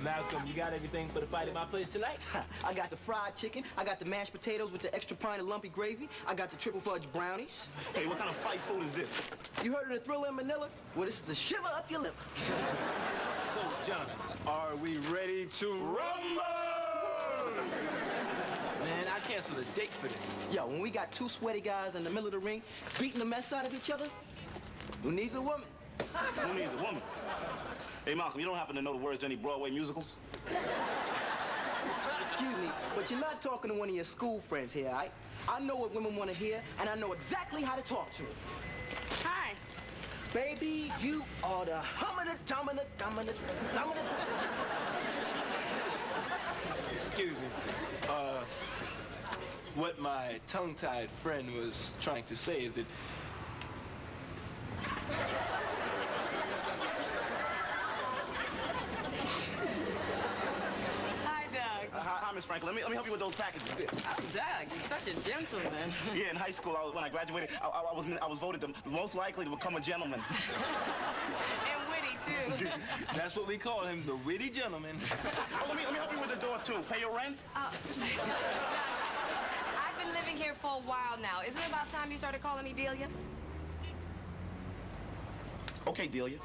Malcolm, you got everything for the fight at my place tonight? I got the fried chicken, I got the mashed potatoes with the extra pint of lumpy gravy, I got the triple fudge brownies. Hey, what kind of fight food is this? You heard of the Thriller in Manila? Well, this is a shiver up your liver. So, gentlemen, are we ready to rumble? Man, I canceled a date for this. Yo, when we got two sweaty guys in the middle of the ring, beating the mess out of each other, who needs a woman? Who needs a woman? Hey, Malcolm, you don't happen to know the words to any Broadway musicals? Excuse me, but you're not talking to one of your school friends here, all right? I know what women want to hear, and I know exactly how to talk to them. Hi. Baby, you are the dominant. Excuse me. What my tongue-tied friend was trying to say is that Hi, Doug. Hi, Miss Franklin. Let me help you with those packages. Doug, you're such a gentleman. Yeah, in high school, when I graduated, I was voted the most likely to become a gentleman. And witty, too. that's what we call him, the witty gentleman. Oh, let me help you with the door, too. Pay your rent? Doug, I've been living here for a while now. Isn't it about time you started calling me Delia? Okay, Delia.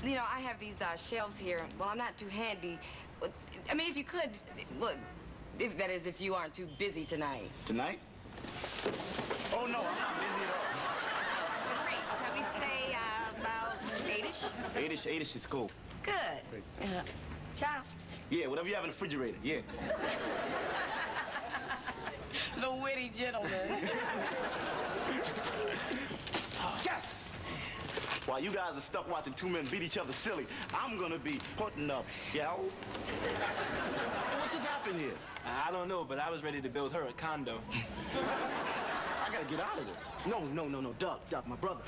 You know, I have these shelves here. Well, I'm not too handy. I mean, if you could, look, if you aren't too busy tonight. Tonight? Oh, no, I'm not busy at all. Great. Shall we say about 8-ish? 8-ish is cool. Good. Ciao. Yeah, whatever you have in the refrigerator, yeah. The witty gentleman. Yes! While you guys are stuck watching two men beat each other silly, I'm gonna be putting up shelves. What just happened here? I don't know, but I was ready to build her a condo. I gotta get out of this. No, Doug, my brother.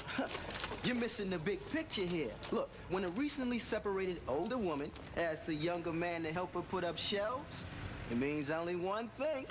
You're missing the big picture here. Look, when a recently separated older woman asks a younger man to help her put up shelves, it means only one thing.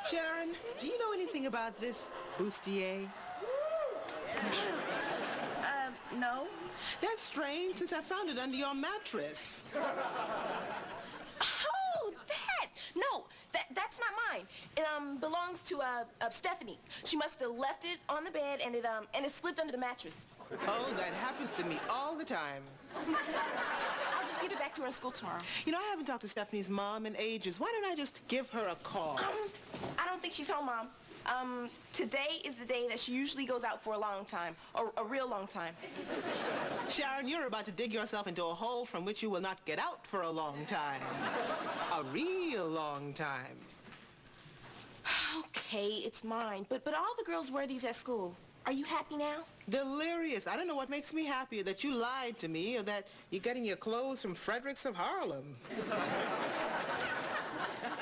Sharon, do you know anything about this bustier? No. That's strange, since I found it under your mattress. Oh, that! No, that's not mine. It belongs to Stephanie. She must have left it on the bed and it slipped under the mattress. Oh, that happens to me all the time. I'll just give it back to her in school tomorrow. You know, I haven't talked to Stephanie's mom in ages. Why don't I just give her a call? I don't think she's home, Mom. Today is the day that she usually goes out for a long time, or a real long time. Sharon, you're about to dig yourself into a hole from which you will not get out for a long time. A real long time. Okay, it's mine, but all the girls wear these at school. Are you happy now? Delirious. I don't know what makes me happier, that you lied to me or that you're getting your clothes from Fredericks of Harlem.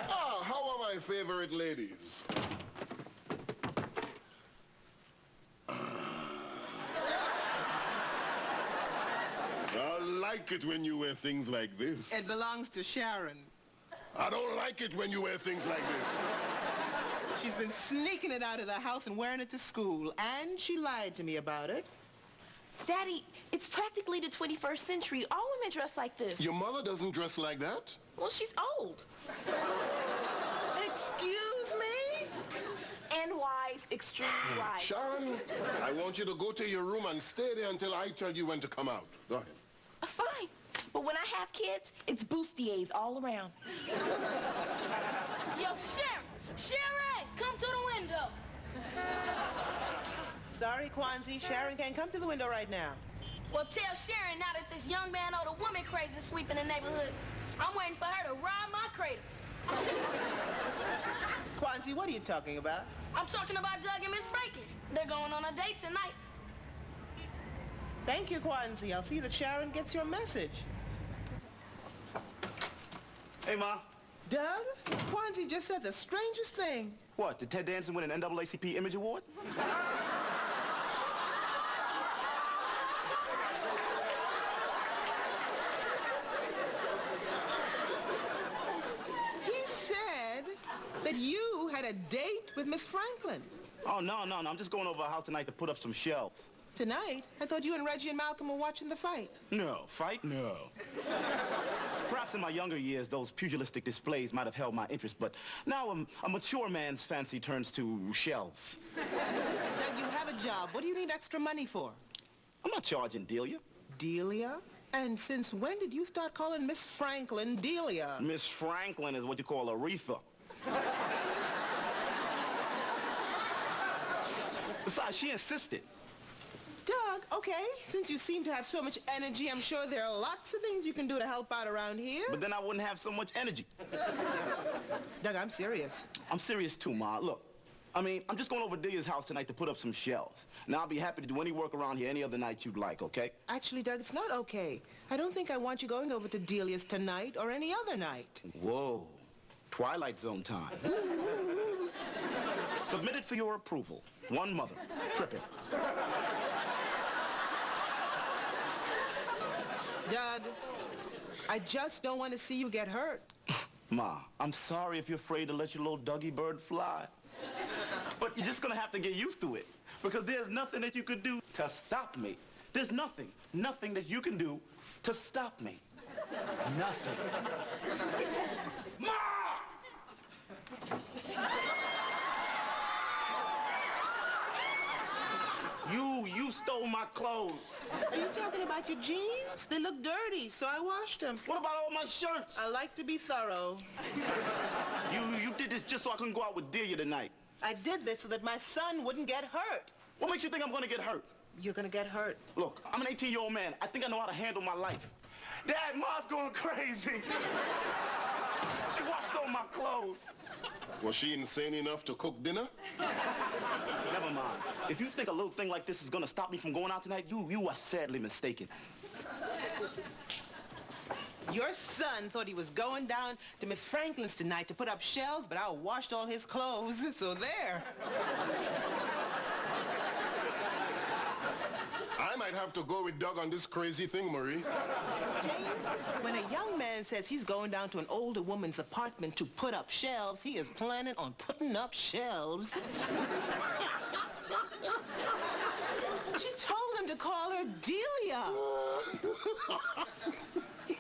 Ah, how are my favorite ladies? I like it when you wear things like this. It belongs to Sharon. I don't like it when you wear things like this. She's been sneaking it out of the house and wearing it to school, and she lied to me about it. Daddy, it's practically the 21st century. All women dress like this. Your mother doesn't dress like that? Well, she's old. Excuse me? And wise, extremely wise. Sharon, I want you to go to your room and stay there until I tell you when to come out. Go ahead. Fine. But when I have kids, it's bustiers all around. Yo, Sharon! Sharon! Come to the window! Sorry, Kwanzi. Sharon can't come to the window right now. Well, tell Sharon now that this young man or the woman craze is sweeping the neighborhood. I'm waiting for her to rob my cradle. Kwanzi, what are you talking about? I'm talking about Doug and Miss Franklin. They're going on a date tonight. Thank you, Kwanzi. I'll see that Sharon gets your message. Hey, Ma. Doug, Kwanzi just said the strangest thing. What, did Ted Danson win an NAACP Image Award? He said that you had a date with Miss Franklin. Oh, no. I'm just going over her house tonight to put up some shelves. Tonight? I thought you and Reggie and Malcolm were watching the fight. No. Fight? No. Perhaps in my younger years, those pugilistic displays might have held my interest, but now a mature man's fancy turns to shelves. Doug, you have a job. What do you need extra money for? I'm not charging Delia. Delia? And since when did you start calling Miss Franklin Delia? Miss Franklin is what you call Aretha. Besides, she insisted. Doug, okay, since you seem to have so much energy, I'm sure there are lots of things you can do to help out around here. But then I wouldn't have so much energy. Doug, I'm serious. I'm serious too, Ma. Look, I'm just going over to Delia's house tonight to put up some shelves. Now, I'll be happy to do any work around here any other night you'd like, okay? Actually, Doug, it's not okay. I don't think I want you going over to Delia's tonight or any other night. Whoa. Twilight Zone time. Submitted for your approval. One mother. Tripping. Doug, I just don't want to see you get hurt. Ma, I'm sorry if you're afraid to let your little Dougie bird fly. But you're just gonna have to get used to it. Because there's nothing that you could do to stop me. There's nothing that you can do to stop me. Nothing. Ma! You stole my clothes. Are you talking about your jeans? They look dirty, so I washed them. What about all my shirts? I like to be thorough. You did this just so I couldn't go out with Delia tonight. I did this so that my son wouldn't get hurt. What makes you think I'm gonna get hurt? You're gonna get hurt. Look, I'm an 18-year-old man. I think I know how to handle my life. Dad, Ma's going crazy. She washed all my clothes. Was she insane enough to cook dinner? Never mind. If you think a little thing like this is gonna stop me from going out tonight, you are sadly mistaken. Your son thought he was going down to Miss Franklin's tonight to put up shelves, but I washed all his clothes, so there. I might have to go with Doug on this crazy thing, Marie. James, when a young man says he's going down to an older woman's apartment to put up shelves, he is planning on putting up shelves. She told him to call her Delia.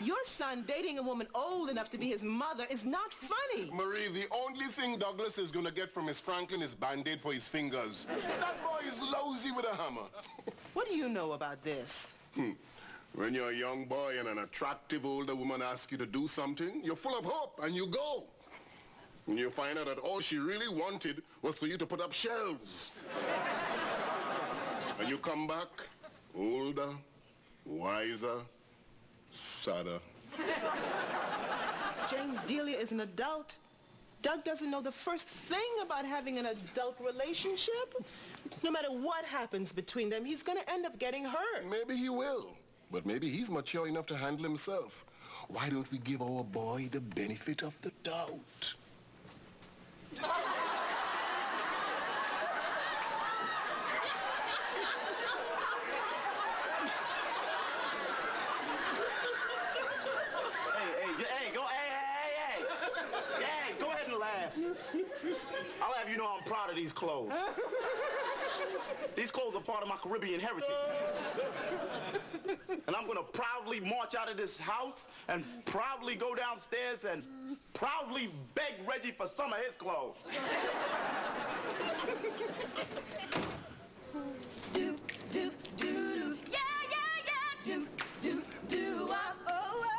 Your son dating a woman old enough to be his mother is not funny. Marie, the only thing Douglas is gonna get from Miss Franklin is Band-Aid for his fingers. That boy is lousy with a hammer. What do you know about this? When you're a young boy and an attractive older woman asks you to do something, you're full of hope and you go. And you find out that all she really wanted was for you to put up shelves. And you come back older, wiser, sadder. James, Delia is an adult. Doug doesn't know the first thing about having an adult relationship. No matter what happens between them, he's gonna end up getting hurt. Maybe he will, but maybe he's mature enough to handle himself. Why don't we give our boy the benefit of the doubt? Go ahead and laugh. I'll have you know I'm proud of these clothes. These clothes are part of my Caribbean heritage. And I'm gonna proudly march out of this house and proudly go downstairs and proudly beg Reggie for some of his clothes. Do, do, do, do. Yeah, yeah, yeah. Do, do, do. Oh, oh.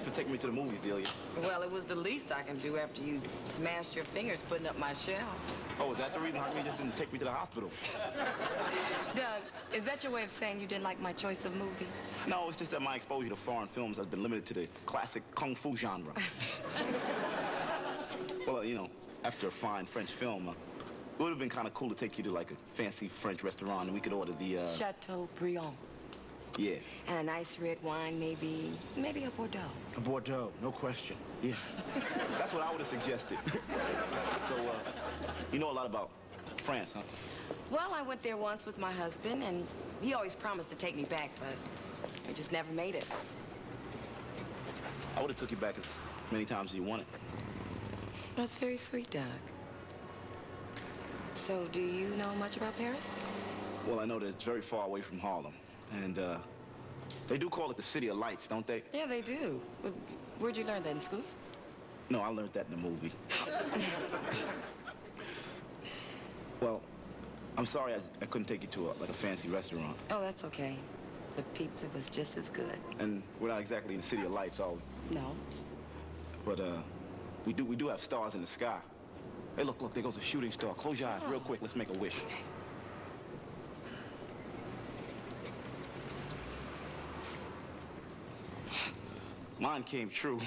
for taking me to the movies, Delia. Well, it was the least I can do after you smashed your fingers putting up my shelves. Oh, is that the reason? How come you just didn't take me to the hospital? Doug, is that your way of saying you didn't like my choice of movie? No, it's just that my exposure to foreign films has been limited to the classic kung fu genre. Well, you know, after a fine French film, it would have been kind of cool to take you to like a fancy French restaurant and we could order the, Chateaubriand. Yeah. And a nice red wine, maybe a Bordeaux. A Bordeaux, no question. Yeah. That's what I would have suggested. So, you know a lot about France, huh? Well, I went there once with my husband, and he always promised to take me back, but I just never made it. I would have took you back as many times as you wanted. That's very sweet, Doug. So, do you know much about Paris? Well, I know that it's very far away from Harlem. And, they do call it the City of Lights, don't they? Yeah, they do. Where'd you learn that, in school? No, I learned that in the movie. Well, I'm sorry I couldn't take you to like a fancy restaurant. Oh, that's okay. The pizza was just as good. And we're not exactly in the City of Lights, are we? No. But, we do have stars in the sky. Hey, look, there goes a shooting star. Close your eyes real quick. Let's make a wish. Mine came true.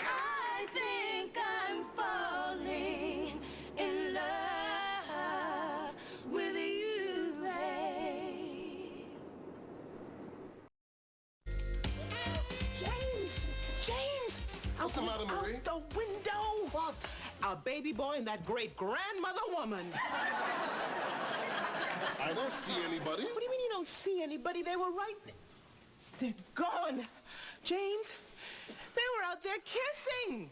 I think I'm falling in love with you, babe. James! What's the matter, Marie? Out the window! What? Our baby boy and that great-grandmother woman. I don't see anybody. What do you mean you don't see anybody? They were right there. They're gone. James, they were out there kissing.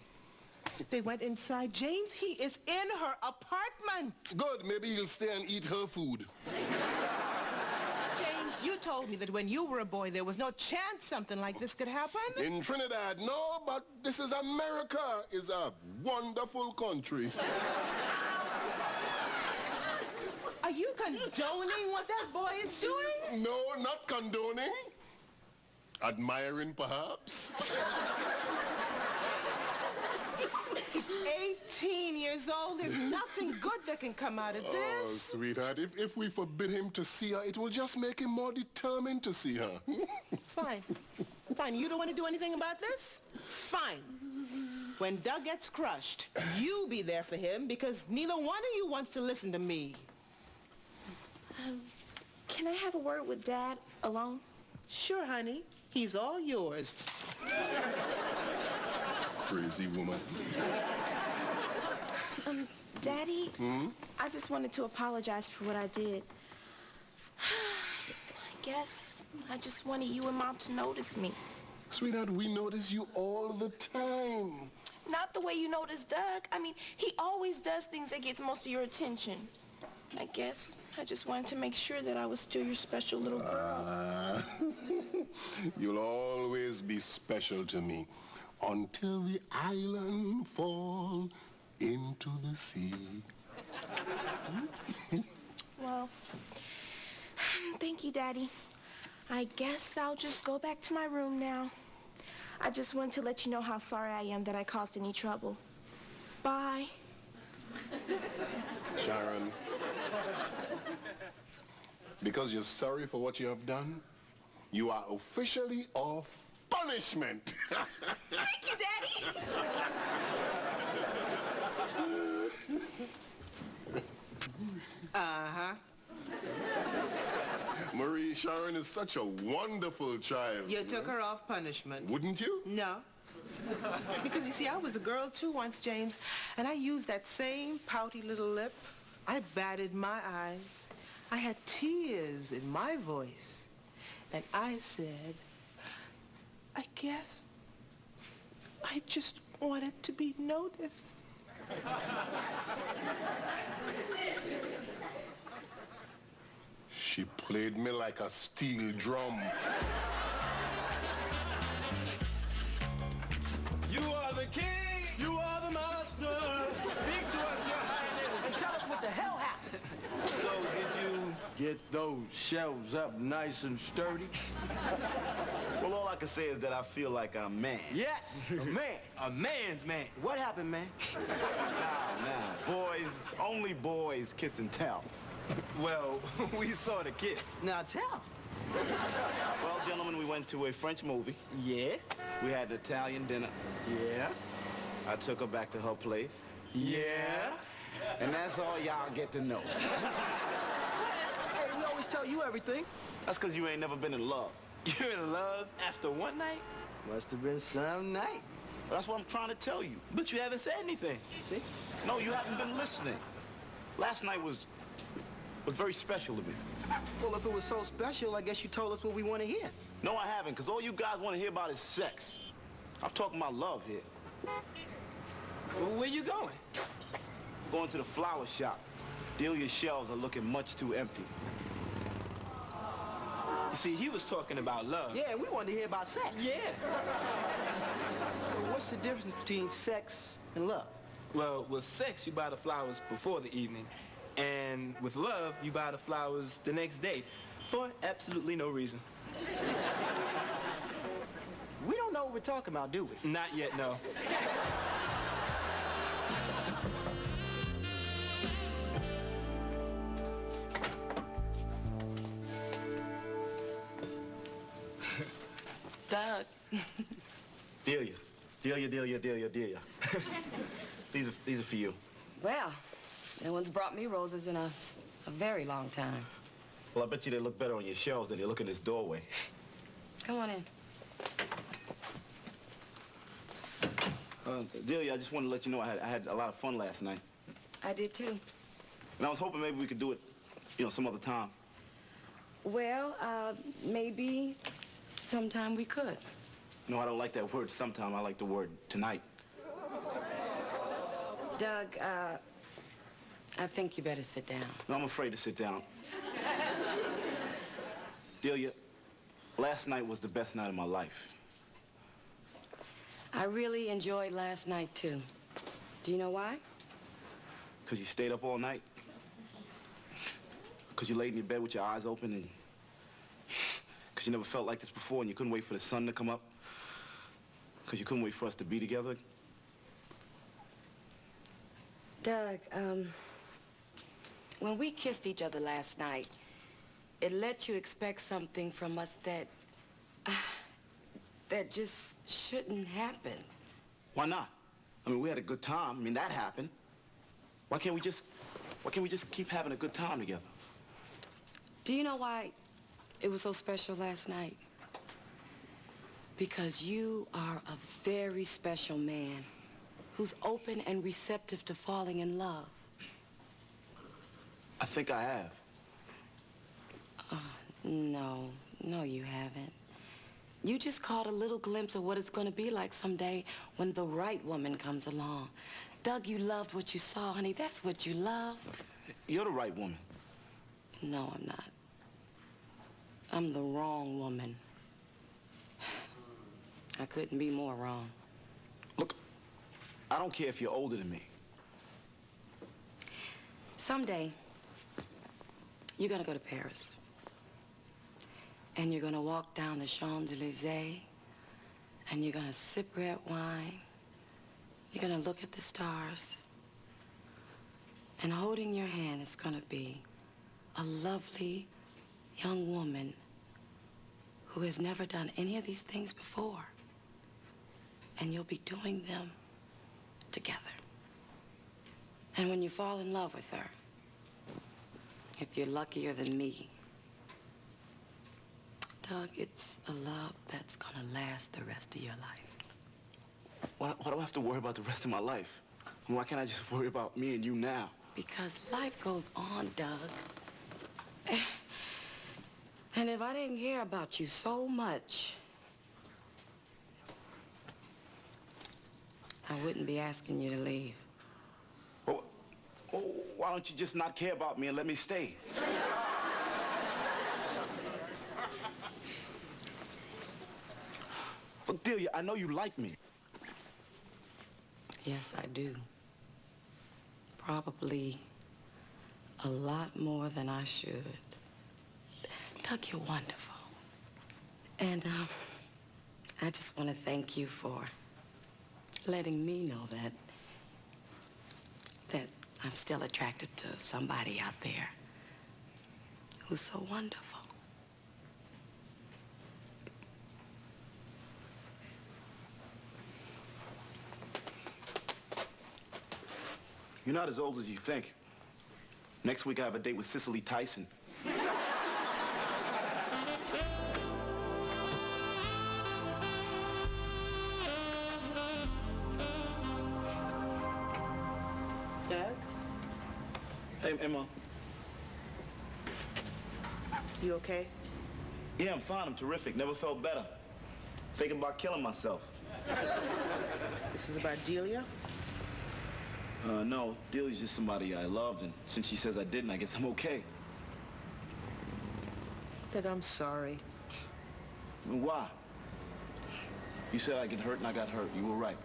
They went inside. James, he is in her apartment. Good, maybe he'll stay and eat her food. James, you told me that when you were a boy, there was no chance something like this could happen. In Trinidad, no, but this is America. It's a wonderful country. Are you condoning what that boy is doing? No, not condoning. Admiring, perhaps. He's 18 years old. There's nothing good that can come out of Oh, this. sweetheart, if we forbid him to see her, it will just make him more determined to see her. Fine. Fine. You don't want to do anything about this? Fine. When Doug gets crushed, you be there for him because neither one of you wants to listen to me. Can I have a word with Dad alone? Sure, honey. He's all yours. Crazy woman. Daddy, I just wanted to apologize for what I did. I guess I just wanted you and Mom to notice me. Sweetheart, we notice you all the time. Not the way you notice Doug. I mean, he always does things that gets most of your attention. I guess I just wanted to make sure that I was still your special little girl. You'll always be special to me until the island fall into the sea. Well, thank you, Daddy. I guess I'll just go back to my room now. I just wanted to let you know how sorry I am that I caused any trouble. Bye. Sharon, because you're sorry for what you have done, you are officially off punishment. Thank you, Daddy. Uh-huh. Marie, Sharon is such a wonderful child. You took her off punishment. Wouldn't you? No. Because, you see, I was a girl, too, once, James, and I used that same pouty little lip. I batted my eyes. I had tears in my voice. And I said, I guess I just wanted to be noticed. She played me like a steel drum. get those shelves up nice and sturdy? Well, all I can say is that I feel like I'm a man. Yes, a man. A man's man. What happened, man? Now, boys, only boys kiss and tell. Well, we saw the kiss. Now tell. Well, gentlemen, we went to a French movie. Yeah? We had Italian dinner. Yeah? I took her back to her place. Yeah? And that's all y'all get to know. Hey, we always tell you everything. That's because you ain't never been in love. You're in love after one night? Must have been some night. That's what I'm trying to tell you. But you haven't said anything. See? No, you haven't been listening. Last night was very special to me. Well, if it was so special, I guess you told us what we want to hear. No, I haven't, because all you guys want to hear about is sex. I'm talking about love here. Well, where you going? Going to the flower shop. Delia's shelves are looking much too empty. You see, he was talking about love. Yeah, and we wanted to hear about sex. Yeah. So what's the difference between sex and love? Well, with sex, you buy the flowers before the evening. And with love, you buy the flowers the next day for absolutely no reason. We don't know what we're talking about, do we? Not yet, no. Doug. Delia. Delia. These are for you. Well, no one's brought me roses in a very long time. Well, I bet you they look better on your shelves than they look in this doorway. Come on in. Delia, I just wanted to let you know I had a lot of fun last night. I did too. And I was hoping maybe we could do it, some other time. Well, maybe sometime we could. No, I don't like that word sometime. I like the word tonight. Doug, I think you better sit down. No, I'm afraid to sit down. Delia, last night was the best night of my life. I really enjoyed last night, too. Do you know why? Because you stayed up all night? Because you laid in your bed with your eyes open and... Because you never felt like this before and you couldn't wait for the sun to come up? Because you couldn't wait for us to be together? Doug, when we kissed each other last night, it let you expect something from us that just shouldn't happen. Why not? I mean, we had a good time. I mean, that happened. Why can't we just keep having a good time together? Do you know why it was so special last night? Because you are a very special man who's open and receptive to falling in love. I think I have. No, you haven't. You just caught a little glimpse of what it's going to be like someday when the right woman comes along. Doug, you loved what you saw, honey. That's what you loved. You're the right woman. No, I'm not. I'm the wrong woman. I couldn't be more wrong. Look, I don't care if you're older than me. Someday, you're going to go to Paris. And you're going to walk down the Champs-Élysées. And you're going to sip red wine. You're going to look at the stars. And holding your hand is going to be a lovely young woman who has never done any of these things before. And you'll be doing them together. And when you fall in love with her, if you're luckier than me, Doug, it's a love that's gonna last the rest of your life. Why do I have to worry about the rest of my life? Why can't I just worry about me and you now? Because life goes on, Doug. And if I didn't care about you so much, I wouldn't be asking you to leave. Well, why don't you just not care about me and let me stay? Look, Delia, I know you like me. Yes, I do. Probably a lot more than I should. Doug, you're wonderful. And, I just want to thank you for letting me know that I'm still attracted to somebody out there who's so wonderful. You're not as old as you think. Next week I have a date with Cicely Tyson. Doug, Hey, Mom. you okay? Yeah, I'm fine. I'm terrific. Never felt better. Thinking about killing myself. This is about Delia? No. Delia's just somebody I loved, and since she says I didn't, I guess I'm okay. Doug, I'm sorry. Why? You said I'd get hurt, and I got hurt. You were right.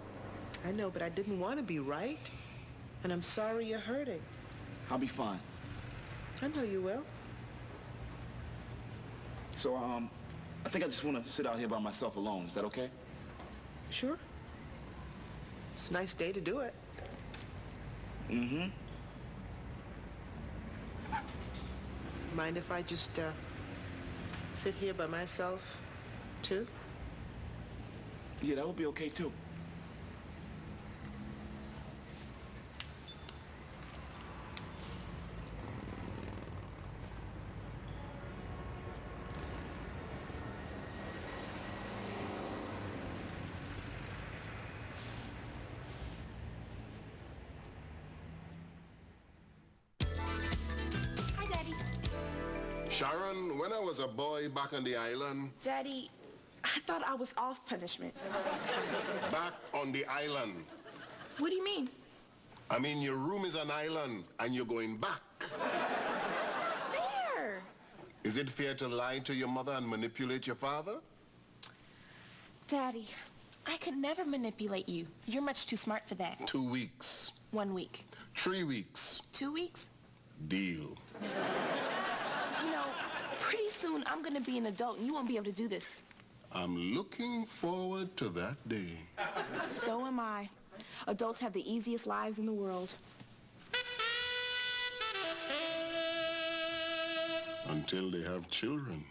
I know, but I didn't want to be right. And I'm sorry you're hurting. I'll be fine. I know you will. So, I think I just want to sit out here by myself alone. Is that okay? Sure. It's a nice day to do it. Mm-hmm. Mind if I just, sit here by myself, too? Yeah, that would be okay, too. Hi, Daddy. Sharon, when I was a boy back on the island, Daddy, I thought I was off punishment. back on the island, What do you mean? I mean, your room is an island and you're going back. That's not fair. Is it fair to lie to your mother and manipulate your father? Daddy, I could never manipulate you. You're much too smart for that. 2 weeks, 1 week. 3 weeks, 2 weeks? deal. You know, pretty soon I'm gonna be an adult and you won't be able to do this. I'm looking forward to that day. So am I. Adults have the easiest lives in the world. Until they have children.